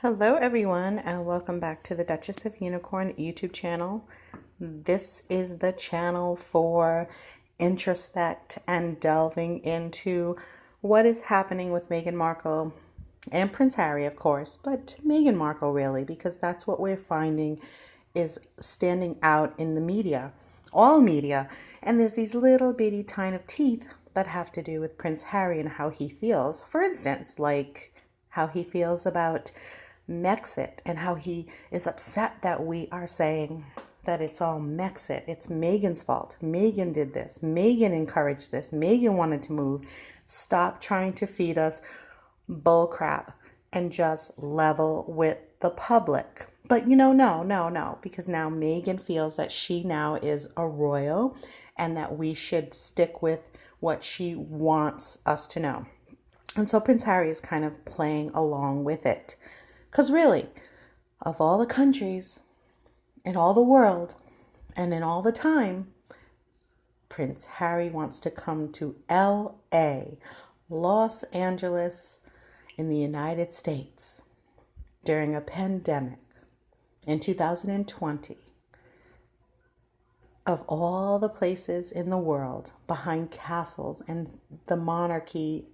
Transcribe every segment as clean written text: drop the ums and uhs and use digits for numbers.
Hello everyone and welcome back to the Duchess of Unicorn YouTube channel. This is the channel for introspect and delving into what is happening with Meghan Markle and Prince Harry, of course, but Meghan Markle really, because that's what we're finding is standing out in the media, all media. And there's these little bitty tiny teeth that have to do with Prince Harry and how he feels. For instance, like how he feels about Mexit and how he is upset that we are saying that it's all Mexit. It's Meghan's fault. Meghan did this. Meghan encouraged this. Meghan wanted to move. Stop trying to feed us bullcrap and just level with the public. But no, because now Meghan feels that she now is a royal and that we should stick with what she wants us to know. And so Prince Harry is kind of playing along with it. Because really, of all the countries in all the world and in all the time, Prince Harry wants to come to L.A., Los Angeles, in the United States during a pandemic in 2020. Of all the places in the world, behind castles and the monarchy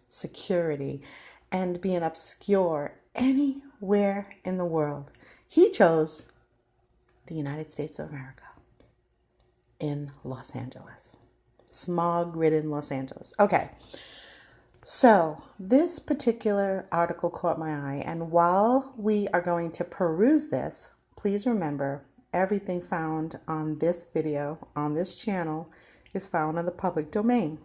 security and being obscure anywhere in the world, he chose the United States of America in Los Angeles, smog-ridden Los Angeles. Okay, so this particular article caught my eye, and while we are going to peruse this, please remember everything found on this video, on this channel, is found in the public domain.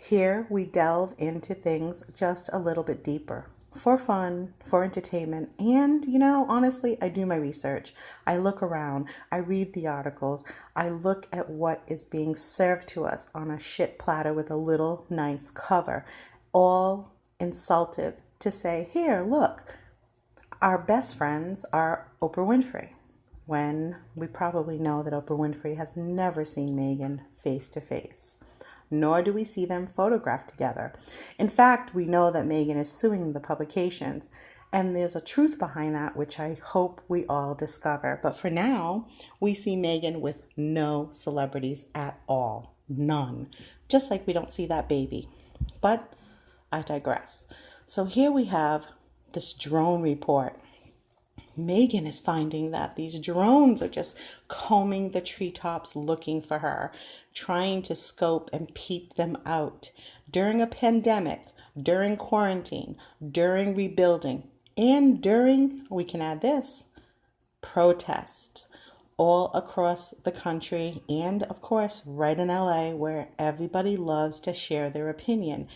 Here we delve into things just a little bit deeper for fun, for entertainment, and honestly, I do my research. I look around, I read the articles, I look at what is being served to us on a shit platter with a little nice cover, all insultive to say, here, look, our best friends are Oprah Winfrey, when we probably know that Oprah Winfrey has never seen Meghan face to face. Nor do we see them photographed together. In fact, we know that Meghan is suing the publications, and there's a truth behind that, which I hope we all discover. But for now, we see Meghan with no celebrities at all. None. Just like we don't see that baby. But I digress. So here we have this drone report. Meghan is finding that these drones are just combing the treetops looking for her, trying to scope and peep them out during a pandemic, during quarantine, during rebuilding, and during, we can add this, protests all across the country and, of course, right in LA, where everybody loves to share their opinion.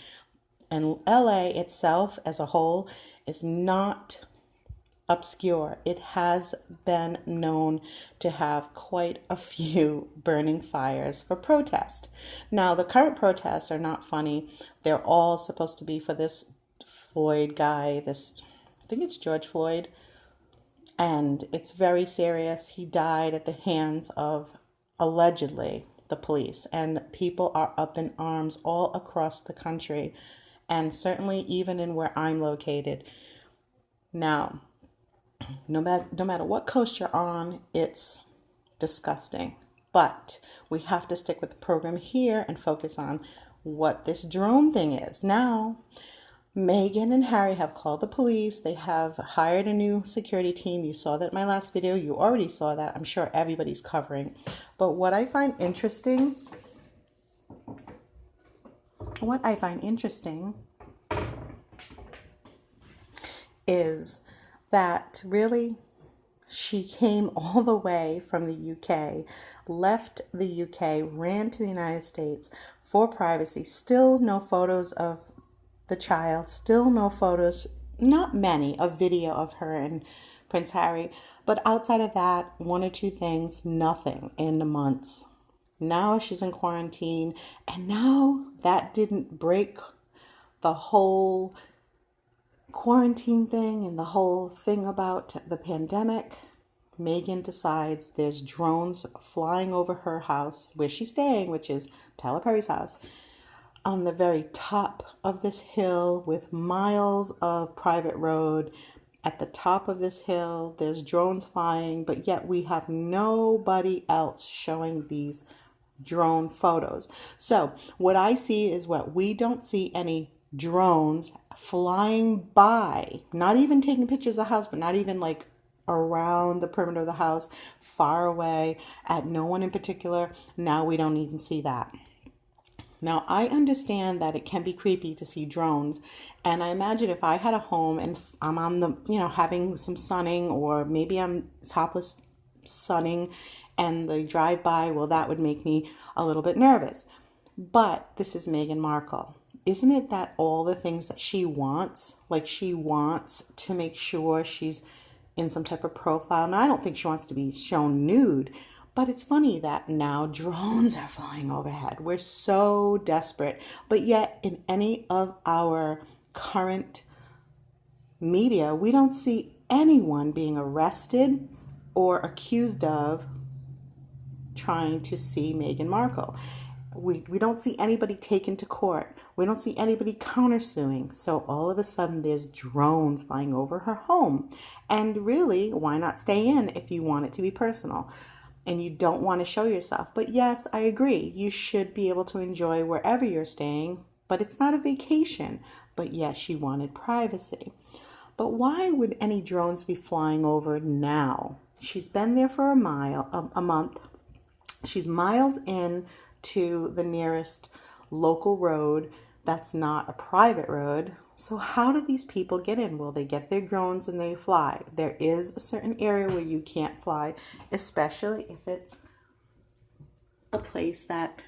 And LA itself as a whole is not obscure. It has been known to have quite a few burning fires for protest. Now, the current protests are not funny. They're all supposed to be for this Floyd guy, I think it's George Floyd, and it's very serious. He died at the hands of, allegedly, the police, and people are up in arms all across the country, and certainly even in where I'm located. Now, no matter what coast you're on, it's disgusting. But we have to stick with the program here and focus on what this drone thing is. Now, Meghan and Harry have called the police. They have hired a new security team. You saw that in my last video. You already saw that. I'm sure everybody's covering. But what I find interesting is that really she came all the way from the UK, left the UK, ran to the United States for privacy. Still no photos of the child, still no photos, not many, of video of her and Prince Harry. But outside of that, one or two things, nothing in the months. Now she's in quarantine, and now that didn't break the whole quarantine thing and the whole thing about the pandemic. Meghan decides there's drones flying over her house where she's staying, which is Tyler Perry's house, on the very top of this hill with miles of private road. At the top of this hill, there's drones flying, but yet we have nobody else showing these drone photos. So what I see is what we don't see any drones flying by, not even taking pictures of the house, but not even like around the perimeter of the house, far away, at no one in particular. Now we don't even see that. Now, I understand that it can be creepy to see drones, and I imagine if I had a home and I'm on the, having some sunning, or maybe I'm topless sunning and they drive by, well, that would make me a little bit nervous. But this is Meghan Markle. Isn't it that all the things that she wants, like she wants to make sure she's in some type of profile? Now, I don't think she wants to be shown nude, but it's funny that now drones are flying overhead. We're so desperate. But yet in any of our current media, we don't see anyone being arrested or accused of trying to see Meghan Markle. We don't see anybody taken to court. We don't see anybody countersuing. So all of a sudden there's drones flying over her home. And really, why not stay in if you want it to be personal and you don't want to show yourself? But yes, I agree. You should be able to enjoy wherever you're staying, but it's not a vacation. But yes, she wanted privacy. But why would any drones be flying over now? She's been there for a month. She's miles in to the nearest local road that's not a private road. So how do these people get in? Well, they get their drones and they fly. There is a certain area where you can't fly, especially if it's a place that,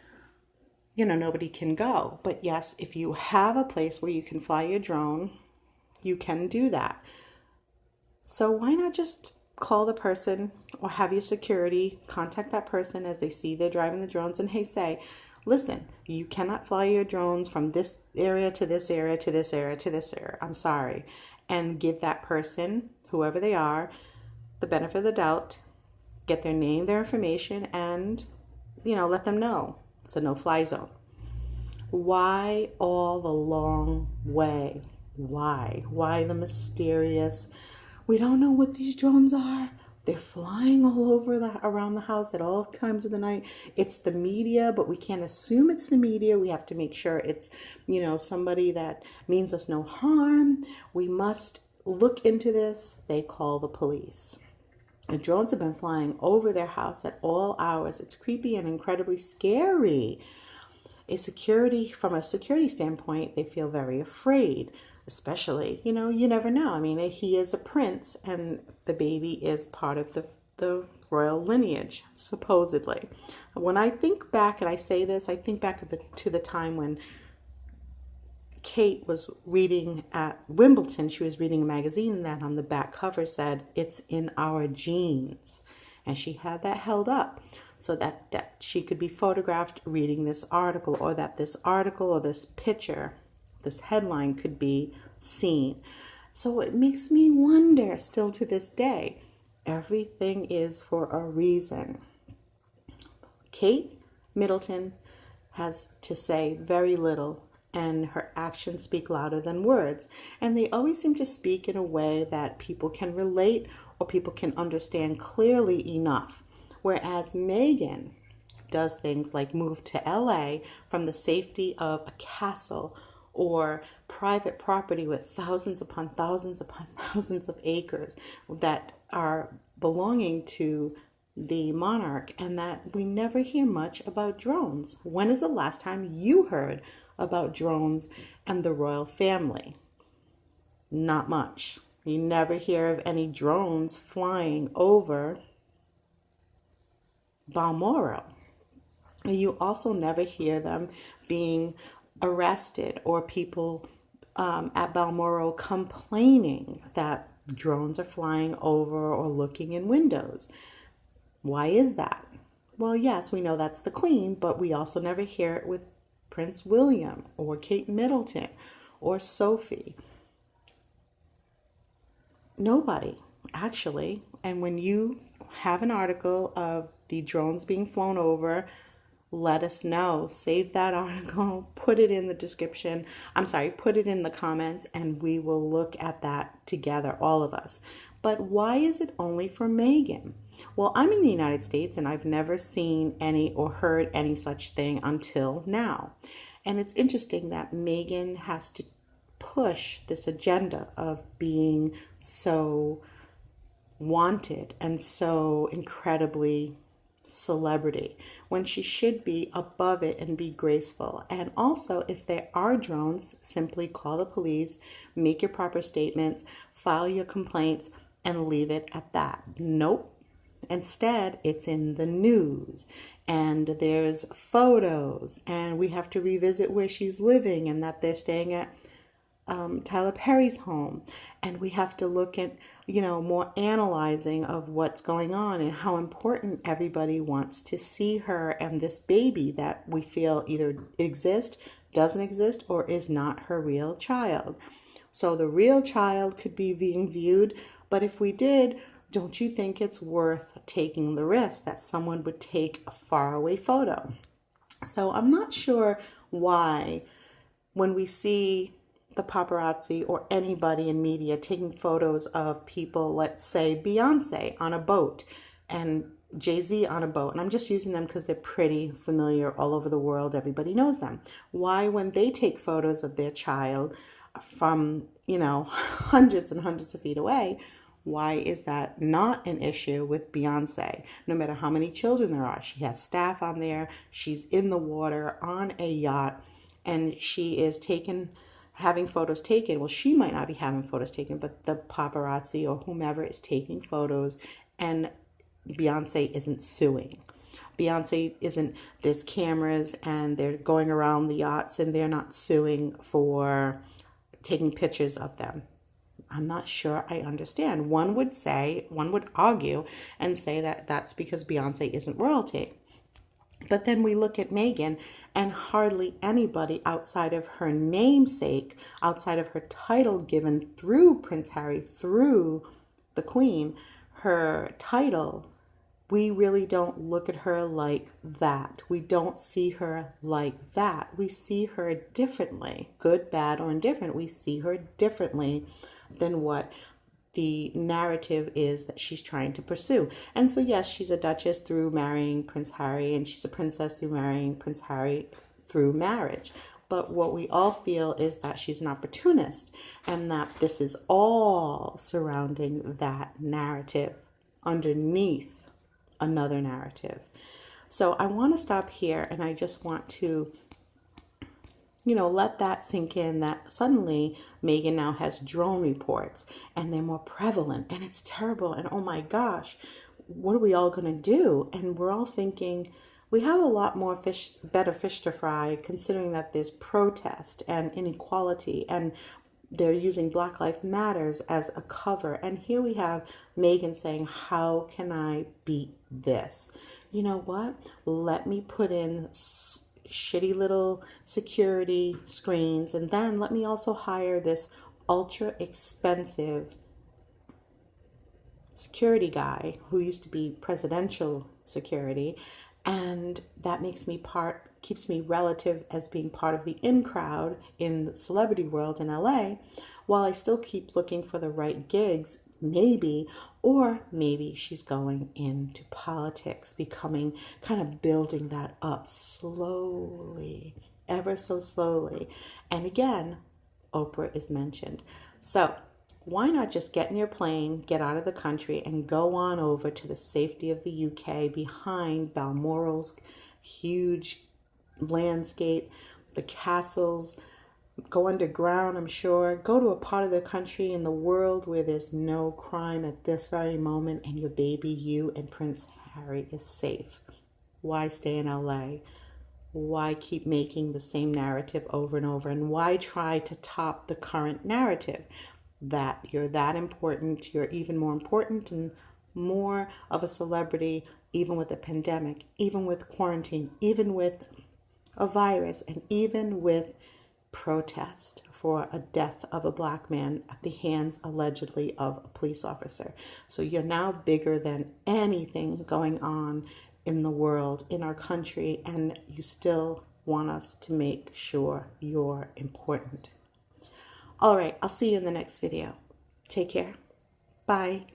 nobody can go. But yes, if you have a place where you can fly your drone, you can do that. So why not just call the person or have your security contact that person as they see they're driving the drones and say, listen, you cannot fly your drones from this area to this area to this area to this area. I'm sorry. And give that person, whoever they are, the benefit of the doubt, get their name, their information, and, let them know it's a no-fly zone. Why all the long way? Why? Why the mysterious? We don't know what these drones are. They're flying all over around the house at all times of the night. It's the media, but we can't assume it's the media. We have to make sure it's, somebody that means us no harm. We must look into this. They call the police. The drones have been flying over their house at all hours. It's creepy and incredibly scary. From a security standpoint, they feel very afraid. Especially, you never know. I mean, he is a prince and the baby is part of the royal lineage, supposedly. When I think back, and I say this, I think back to the time when Kate was reading at Wimbledon. She was reading a magazine that on the back cover said, "It's in our genes." And she had that held up so that she could be photographed reading this article, or that this article or this picture, this headline could be seen. So it makes me wonder still to this day, everything is for a reason. Kate Middleton has to say very little, and her actions speak louder than words. And they always seem to speak in a way that people can relate or people can understand clearly enough. Whereas Meghan does things like move to LA from the safety of a castle or private property with thousands upon thousands upon thousands of acres that are belonging to the monarch, and that we never hear much about drones. When is the last time you heard about drones and the royal family? Not much. You never hear of any drones flying over Balmoral. You also never hear them being arrested or people at Balmoral complaining that drones are flying over or looking in windows. Why is that? Well, yes, we know that's the Queen, but we also never hear it with Prince William or Kate Middleton or Sophie. Nobody, actually. And when you have an article of the drones being flown over let us know. Save that article, put it in the description. Put it in the comments, and we will look at that together, all of us. But why is it only for Meghan? Well, I'm in the United States and I've never seen any or heard any such thing until now. And it's interesting that Meghan has to push this agenda of being so wanted and so incredibly celebrity when she should be above it and be graceful. And also, if there are drones, simply call the police, make your proper statements, file your complaints, and leave it at that. Nope. Instead, it's in the news and there's photos, and we have to revisit where she's living and that they're staying at Tyler Perry's home, and we have to look at more analyzing of what's going on and how important everybody wants to see her and this baby that we feel either exists, doesn't exist, or is not her real child. So the real child could be being viewed, but if we did, don't you think it's worth taking the risk that someone would take a faraway photo? So I'm not sure why when we see the paparazzi or anybody in media taking photos of people, let's say Beyonce on a boat and Jay-Z on a boat, and I'm just using them because they're pretty familiar all over the world, everybody knows them. Why, when they take photos of their child from, hundreds and hundreds of feet away, why is that not an issue with Beyonce? No matter how many children there are, she has staff on there, she's in the water on a yacht, and she is having photos taken. Well, she might not be having photos taken, but the paparazzi or whomever is taking photos, and Beyonce isn't suing. Beyonce isn't, there's cameras and they're going around the yachts and they're not suing for taking pictures of them. I'm not sure I understand. One would argue and say that that's because Beyonce isn't royalty. But then we look at Meghan, and hardly anybody outside of her namesake, outside of her title given through Prince Harry, through the Queen, her title, we really don't look at her like that. We don't see her like that. We see her differently, good, bad, or indifferent. We see her differently than what the narrative is that she's trying to pursue. And so, yes, she's a duchess through marrying Prince Harry, and she's a princess through marrying Prince Harry through marriage. But what we all feel is that she's an opportunist, and that this is all surrounding that narrative underneath another narrative. So I want to stop here, and I just want to let that sink in, that suddenly Meghan now has drone reports and they're more prevalent and it's terrible. And oh my gosh, what are we all going to do? And we're all thinking we have a lot more better fish to fry, considering that there's protest and inequality, and they're using Black Lives Matters as a cover. And here we have Meghan saying, how can I beat this? You know what? Let me put in shitty little security screens, and then let me also hire this ultra expensive security guy who used to be presidential security, and that keeps me relative as being part of the in crowd in the celebrity world in LA, while I still keep looking for the right gigs. Maybe she's going into politics, kind of building that up slowly, ever so slowly. And again, Oprah is mentioned. So why not just get in your plane, get out of the country, and go on over to the safety of the UK behind Balmoral's huge landscape, the castles, go underground, I'm sure. Go to a part of the country in the world where there's no crime at this very moment, and your baby, you and Prince Harry, is safe. Why stay in LA? Why keep making the same narrative over and over? And why try to top the current narrative that you're that important, you're even more important and more of a celebrity, even with a pandemic, even with quarantine, even with a virus, and even with protest for a death of a Black man at the hands, allegedly, of a police officer. So you're now bigger than anything going on in the world, in our country, and you still want us to make sure you're important. All right, I'll see you in the next video. Take care. Bye.